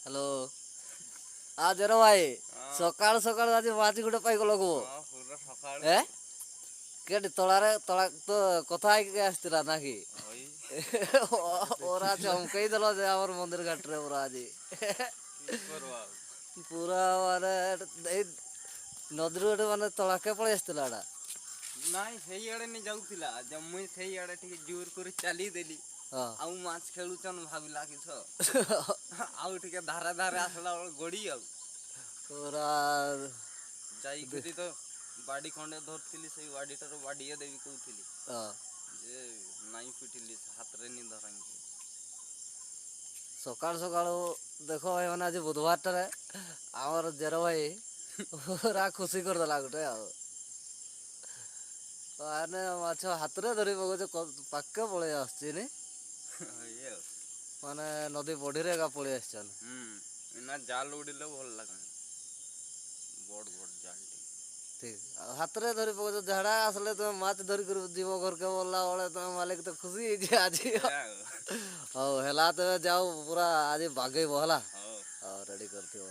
hello आज रे भाई हाँ सकाळ सकाळ आज माछ गुटे पाई गलो गो हाँ पूरा सकाळ ए केट तोळारे तोळा तो কথা ହେଇକି ଆସିଥିଲା ନାକି ওই ओरा चमकई देलो जे हमर मंदिर घाट रे पूरा आजी কি করবো ଆଉ पूरा माने ए नदीर गोटे माने तोळाके पळेଇ ଆସିଥିଲା ଏଟା ନାଇଁ ସେଇଆଡେ ନି ଯାଉଥିଲା ଯେ ମୁଇଁ ସେଇଆଡେ ଟିକେ ଜୋର କରି ଚାଲିଦେଲି ହଁ ଆଉ ମାଛ ଖେଳୁଛନ୍ ଭାବିଲା କିଛ ଆଉ ଟିକେ ଧାରେ ଧାରେ ଆସିଲା ବେଳ ଗଡି ଆଉ पूरा ଯାଇକିରି ତ ବାଡି ଖଣ୍ଡେ ଧରିଥିଲି ସେଇ ବାଡିଟାରୁ ବାଡିଏ ଦେବି କହୁଥିଲି ହଁ ଯେ ନାଇଁ ପିଟିଲି ହାତରେ ନି ଧରାଙ୍କି ସକାଳୁ ସକାଳୁ ଦେଖ ଭାଇ ମାନେ ଆଜି ବୁଧବାରଟାରେ ଆମର ଜେର ଭାଇ ପୁରା ଖୁସି କରିଦେଲା ଗୋଟେ ଆଉ ମାନେ ମାଛ ହାତରେ ଧରି ପକଉଛେ ପାଖକେ ପଳେଇ ଆସୁଛି ନି ଇଏ ଆଉ ମାନେ ନଦୀ ବଢିରେ ଏକା ପଳେଇ ଆସିଛନ୍ ନା ଜାଲ ଉଡ଼ିଲେ ଭଲ ଲାଗେ ବଡ଼ ବଡ଼ ଜାଲ ଟିକେ ଠିକ ଆଉ ହାତରେ ଧରି ପକଉଛ ଝାଡା ଆସିଲେ ତମେ ମାଛ ଧରିକରି ଯିବ ଘରକେ ବୋଲଲା ବେଳେ ତମେ ମାଲିକ ତ ଖୁସି ହେଇଛି ଆଜି ଏ ଆଉ ହଉ ହେଲା ତେବେ ଯାଉ ପୁରା ଆଜି ବାଗେଇବ ହେଲା ହଉ ହଉ ରେଡି କରିଥିବ